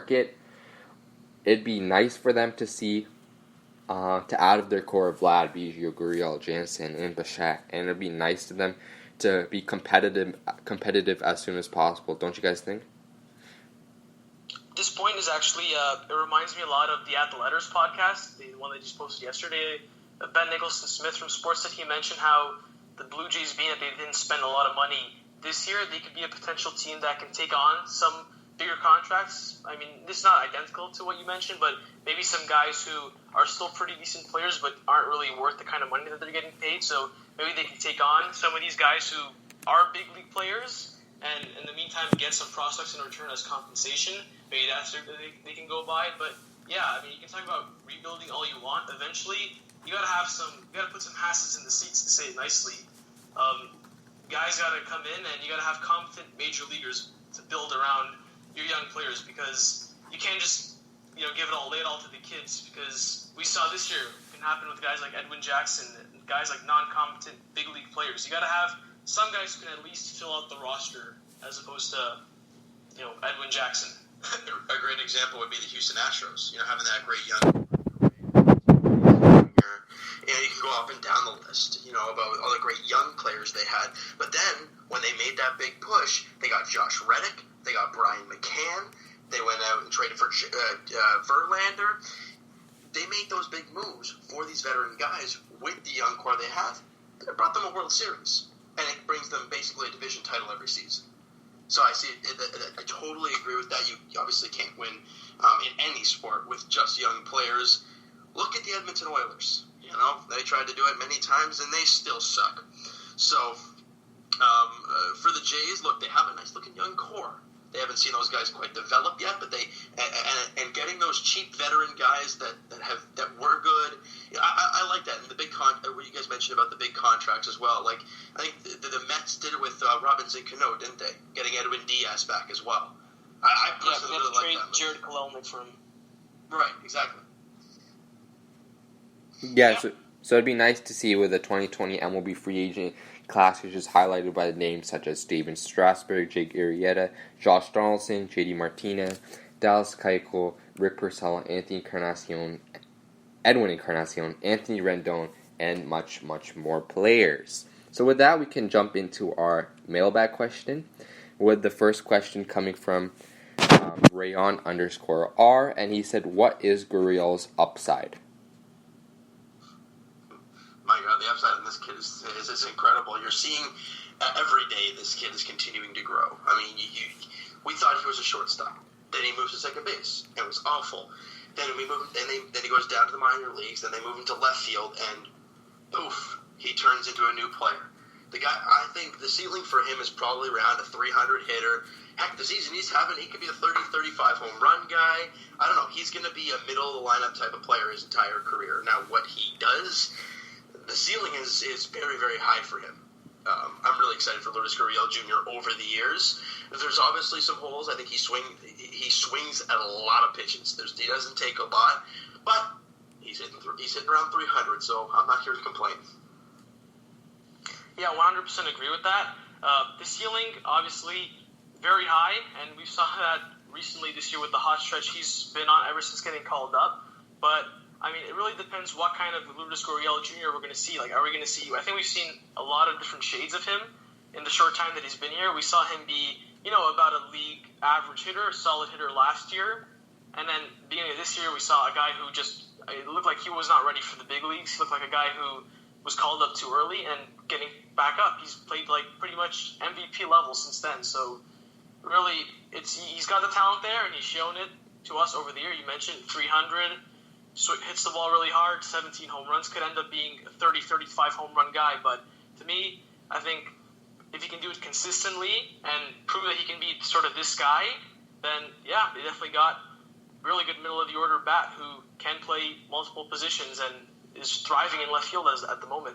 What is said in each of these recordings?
market, it'd be nice for them to see to out of their core Vlad, Biggio, Gurriel, Jansen, and Bichette, and it'd be nice to them to be competitive as soon as possible. Don't you guys think? This point is actually, it reminds me a lot of the At the Letters podcast, the one that just posted yesterday. Ben Nicholson-Smith from Sportsnet, he mentioned how the Blue Jays, being that they didn't spend a lot of money this year, they could be a potential team that can take on some bigger contracts. I mean, this is not identical to what you mentioned, but maybe some guys who are still pretty decent players but aren't really worth the kind of money that they're getting paid. So maybe they can take on some of these guys who are big league players and in the meantime get some prospects in return as compensation. Maybe that's what they can go by. But yeah, I mean, you can talk about rebuilding all you want. Eventually, you got to put some asses in the seats, to say it nicely. Guys got to come in, and you got to have competent major leaguers to build around your young players, because you can't just lay it all to the kids, because we saw this year it can happen with guys like Edwin Jackson, and guys like non-competent big league players. You got to have some guys who can at least fill out the roster, as opposed to Edwin Jackson. A great example would be the Houston Astros. Having that great young. You can go up and down the list, about all the great young players they had. But then, when they made that big push, they got Josh Reddick, they got Brian McCann, they went out and traded for Verlander. They made those big moves for these veteran guys with the young core they have, and it brought them a World Series. And it brings them basically a division title every season. So I see I totally agree with that. You obviously can't win in any sport with just young players. Look at the Edmonton Oilers. They tried to do it many times, and they still suck. So, for the Jays, look, they have a nice-looking young core. They haven't seen those guys quite develop yet, but and getting those cheap veteran guys that were good, I like that. And the big what you guys mentioned about the big contracts as well. Like, I think the Mets did it with Robinson Cano, didn't they? Getting Edwin Diaz back as well. I personally really like that. Jared Kelenic for him. Right, exactly. Yeah, so it'd be nice to see with the 2020 MLB free agent class, which is highlighted by names such as Steven Strasburg, Jake Arrieta, Josh Donaldson, J.D. Martinez, Dallas Keuchel, Rick Porcello, Edwin Encarnacion, Anthony Rendon, and much, much more players. So with that, we can jump into our mailbag question, with the first question coming from Rayon_R, and he said, what is Gurriel's upside? My God, the upside on this kid is incredible. You're seeing every day this kid is continuing to grow. I mean, we thought he was a shortstop. Then he moves to second base. It was awful. Then then he goes down to the minor leagues. Then they move him to left field, and poof, he turns into a new player. The guy, I think the ceiling for him is probably around a 300 hitter. Heck, the season he's having, he could be a 30, 35 home run guy. I don't know. He's going to be a middle-of-the-lineup type of player his entire career. Now, what he does, the ceiling is very, very high for him. I'm really excited for Lourdes Gurriel Jr. over the years. There's obviously some holes. I think he swings at a lot of pitches. He doesn't take a lot, but he's hitting around 300, so I'm not here to complain. Yeah, 100% agree with that. The ceiling, obviously, very high, and we saw that recently this year with the hot stretch he's been on ever since getting called up. But, I mean, it really depends what kind of Lourdes Gurriel Jr. we're going to see. Like, are we going to see – I think we've seen a lot of different shades of him in the short time that he's been here. We saw him be, about a league average hitter, a solid hitter last year. And then beginning of this year, we saw a guy who just – it looked like he was not ready for the big leagues. He looked like a guy who was called up too early and getting back up. He's played, like, pretty much MVP level since then. So, really, he's got the talent there, and he's shown it to us over the year. You mentioned 300, so it hits the ball really hard, 17 home runs, could end up being a 30, 35 home run guy. But to me, I think if he can do it consistently and prove that he can be sort of this guy, then, yeah, they definitely got really good middle-of-the-order bat who can play multiple positions and is thriving in left field at the moment.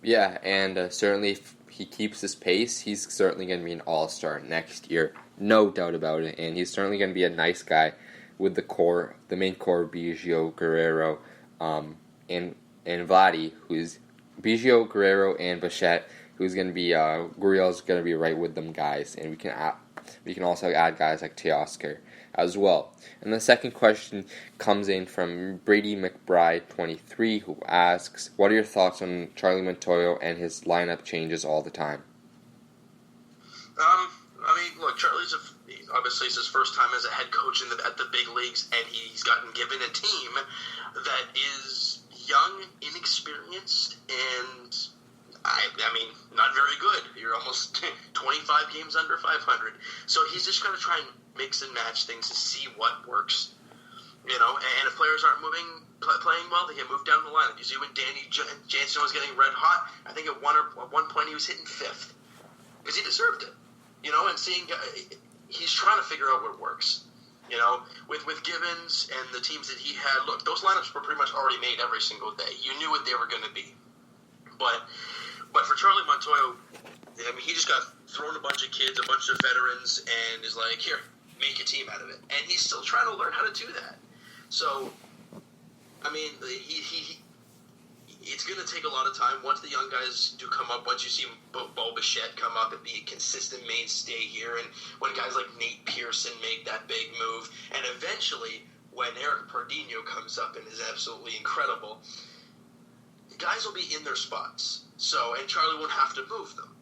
Yeah, and certainly if he keeps this pace, he's certainly going to be an all-star next year. No doubt about it. And he's certainly going to be a nice guy with the main core of Biggio, Guerrero, and Vladdy, who's Biggio, Guerrero, and Bichette, who's going to be, Gurriel's going to be right with them guys. And we can also add guys like Teoscar as well. And the second question comes in from Brady McBride 23, who asks, what are your thoughts on Charlie Montoyo and his lineup changes all the time? Look, obviously it's his first time as a head coach at the big leagues, and he's gotten given a team that is young, inexperienced, and not very good. You're almost 25 games under 500. So he's just going to try and mix and match things to see what works. And if players aren't playing well, they get moved down the lineup. You see when Danny Jansen was getting red hot, I think at one point he was hitting fifth because he deserved it. And he's trying to figure out what works. With Gibbons and the teams that he had, look, those lineups were pretty much already made every single day. You knew what they were going to be. But for Charlie Montoyo, he just got thrown a bunch of kids, a bunch of veterans, and is like, here, make a team out of it. And he's still trying to learn how to do that. So, it's going to take a lot of time. Once the young guys do come up, once you see Bo Bichette come up and be a consistent mainstay here, and when guys like Nate Pearson make that big move, and eventually when Eric Pardinho comes up and is absolutely incredible, guys will be in their spots. And Charlie won't have to move them.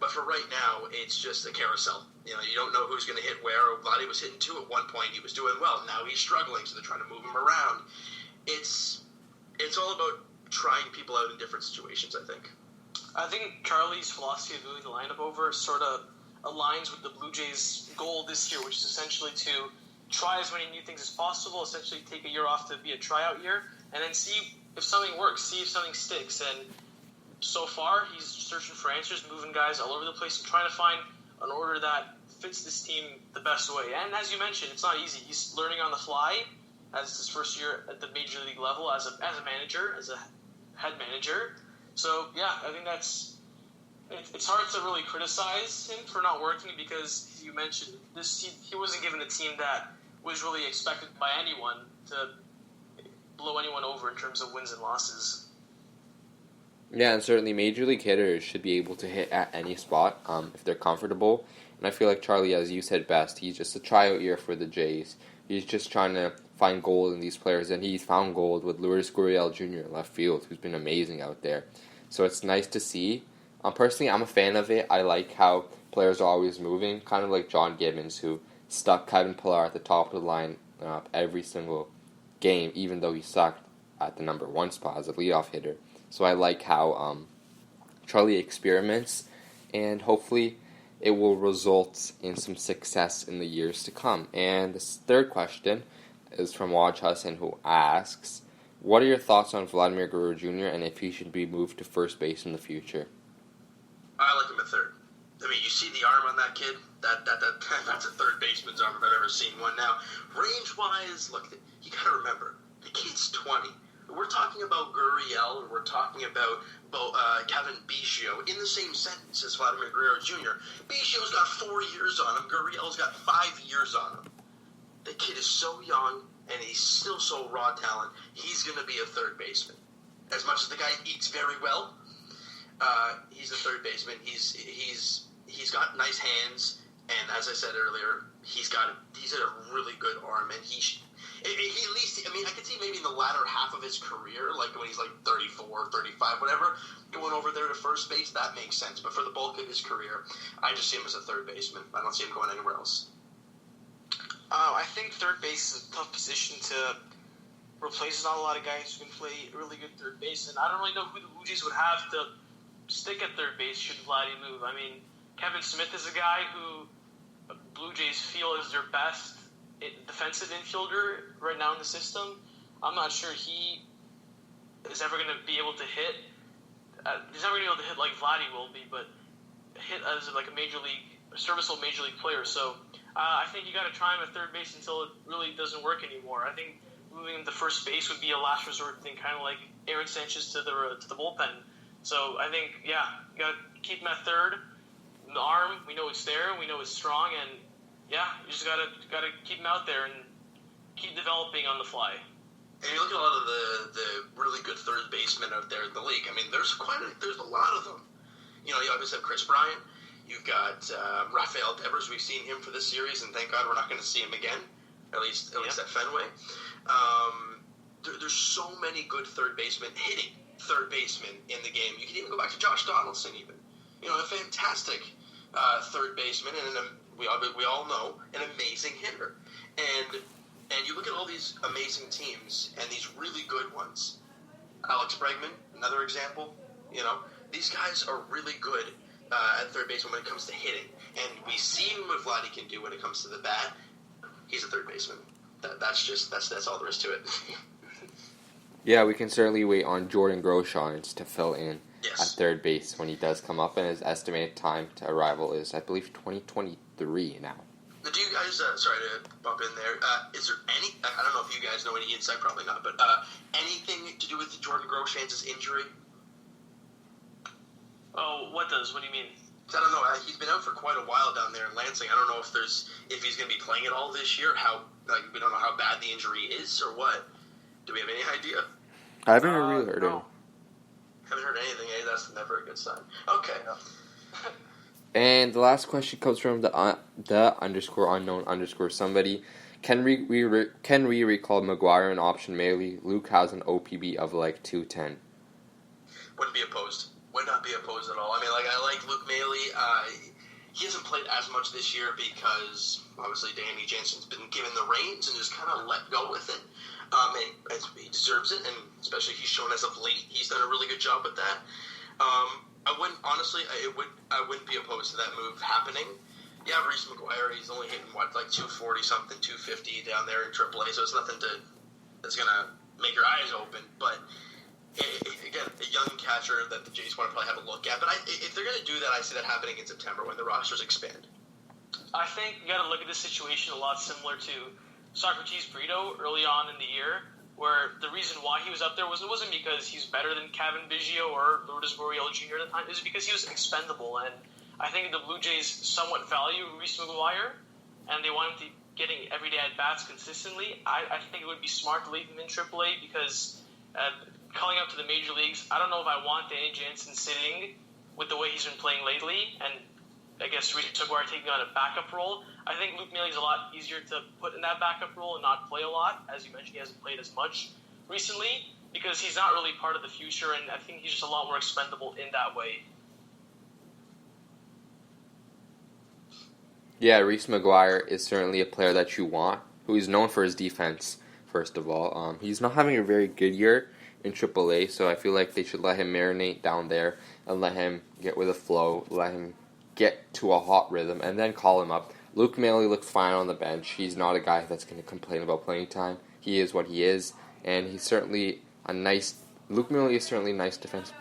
But for right now, it's just a carousel. You don't know who's going to hit where. Vladdy was hitting 2 at one point. He was doing well. Now he's struggling, so they're trying to move him around. It's all about trying people out in different situations, I think. I think Charlie's philosophy of moving the lineup over sort of aligns with the Blue Jays' goal this year, which is essentially to try as many new things as possible, essentially take a year off to be a tryout year, and then see if something works, see if something sticks. And so far, he's searching for answers, moving guys all over the place, and trying to find an order that fits this team the best way. And as you mentioned, it's not easy. He's learning on the fly as his first year at the major league level as a manager, as a head manager. So, yeah, I think it's hard to really criticize him for not working because, you mentioned, he wasn't given a team that was really expected by anyone to blow anyone over in terms of wins and losses. Yeah, and certainly major league hitters should be able to hit at any spot if they're comfortable. And I feel like Charlie, as you said best, he's just a tryout year for the Jays. He's just trying to find gold in these players, and he's found gold with Lourdes Gurriel Jr. in left field, who's been amazing out there. So it's nice to see. Personally, I'm a fan of it. I like how players are always moving, kind of like John Gibbons, who stuck Kevin Pillar at the top of the line every single game, even though he sucked at the number 1 spot as a leadoff hitter. So I like how Charlie experiments, and hopefully it will result in some success in the years to come. And this third question is from Waj Hassan, who asks, what are your thoughts on Vladimir Guerrero Jr. and if he should be moved to first base in the future? I like him at third. You see the arm on that kid? That's a third baseman's arm if I've ever seen one. Now, range-wise, look, you got to remember, the kid's 20. We're talking about Gurriel, and we're talking about Kevin Biggio in the same sentence as Vladimir Guerrero Jr. Biggio's got 4 years on him. Gurriel's got 5 years on him. The kid is so young, and he's still so raw talent. He's going to be a third baseman. As much as the guy eats very well, he's a third baseman. He's got nice hands, and as I said earlier, he's got a really good arm, and he at least, I could see maybe in the latter half of his career, like when he's like 34, 35, whatever, going over there to first base, that makes sense. But for the bulk of his career, I just see him as a third baseman. I don't see him going anywhere else. I think third base is a tough position to replace. Not a lot of guys who can play really good third base, and I don't really know who the Blue Jays would have to stick at third base should Vladdy move. Kevin Smith is a guy who Blue Jays feel is their best defensive infielder right now in the system. I'm not sure he is ever going to be able to hit. He's never going to be able to hit like Vladdy will be, but hit as like a serviceable major league player. So I think you got to try him at third base until it really doesn't work anymore. I think moving him to first base would be a last resort thing, kind of like Aaron Sanchez to the bullpen. So I think, you got to keep him at third. The arm, we know it's there, we know it's strong, and you just got to keep him out there and keep developing on the fly. And you look at a lot of the really good third basemen out there in the league. There's a lot of them. You obviously have Chris Bryant. You've got Rafael Devers. We've seen him for this series, and thank God we're not going to see him again. at least at Fenway. There's so many good hitting third basemen in the game. You can even go back to Josh Donaldson, even. A fantastic third baseman, and we all know an amazing hitter. And you look at all these amazing teams and these really good ones. Alex Bregman, another example. These guys are really good at third base when it comes to hitting. And we see what Vladdy can do when it comes to the bat. He's a third baseman. That's all there is to it. Yeah, we can certainly wait on Jordan Groshans to fill in Yes. at third base when he does come up, and his estimated time to arrival is, I believe, 2023 now. Do you guys, sorry to bump in there, is there any, I don't know if you guys know any insight, probably not, but anything to do with Jordan Groshans' injury? Oh, what do you mean? I don't know. He's been out for quite a while down there in Lansing. I don't know if he's going to be playing at all this year. We don't know how bad the injury is or what. Do we have any idea? I haven't really heard no. it. Haven't heard anything. That's never a good sign. Okay. And the last question comes from the _unknown_ somebody. Can we recall McGuire an option mainly? Luke has an OPB of like 210. Wouldn't be opposed. Would not be opposed at all. I mean, I like Luke Maley. He hasn't played as much this year because obviously Danny Jansen's been given the reins and just kind of let go with it. And he deserves it, and especially he's shown as of late, he's done a really good job with that. I wouldn't be opposed to that move happening. Yeah, Reese McGuire, he's only hitting 240 something, 250 down there in AAA, so it's nothing that's gonna make your eyes open. But again, a young catcher that the Jays want to probably have a look at. But if they're gonna do that, I see that happening in September when the rosters expand. I think you got to look at this situation a lot similar to Socrates Brito early on in the year, where the reason why he was up there wasn't because he's better than Kevin Biggio or Lourdes Gurriel Jr. at the time. It was because he was expendable, and I think the Blue Jays somewhat value Reese McGuire, and they want him to getting everyday at-bats consistently. I think it would be smart to leave him in AAA because calling up to the major leagues, I don't know if I want Danny Jansen sitting with the way he's been playing lately, and I guess Reese McGuire taking on a backup role. I think Luke Maley's a lot easier to put in that backup role and not play a lot. As you mentioned, he hasn't played as much recently because he's not really part of the future, and I think he's just a lot more expendable in that way. Yeah, Reese McGuire is certainly a player that you want, who is known for his defense, first of all. He's not having a very good year in AAA, so I feel like they should let him marinate down there and let him get with a flow, let him get to a hot rhythm, and then call him up. Luke Maley looks fine on the bench. He's not a guy that's going to complain about playing time. He is what he is, and he's certainly Luke Maley is certainly a nice defense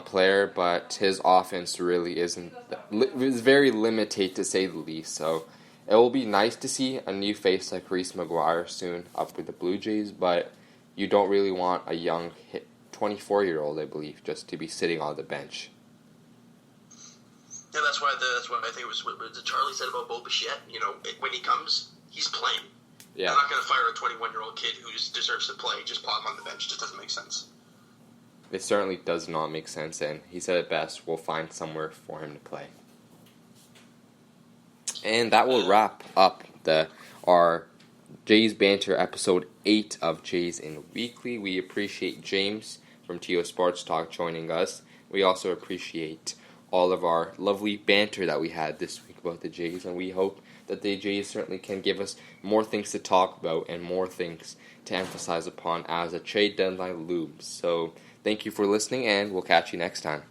player, but his offense really isn't. It's very limited to say the least. So it will be nice to see a new face like Reese McGuire soon up with the Blue Jays, but you don't really want a young 24-year-old, I believe, just to be sitting on the bench. Yeah, that's why I think it was what Charlie said about Bo Bichette. When he comes, he's playing. Yeah. They're not going to fire a 21-year-old kid who just deserves to play. Just plot him on the bench. It just doesn't make sense. It certainly does not make sense, and he said it best, we'll find somewhere for him to play. And that will wrap up our Jays Banter episode 8 of Jays in Weekly. We appreciate James from TO Sports Talk joining us. We also appreciate all of our lovely banter that we had this week about the Jays, and we hope that the Jays certainly can give us more things to talk about and more things to emphasize upon as a trade deadline looms. So thank you for listening, and we'll catch you next time.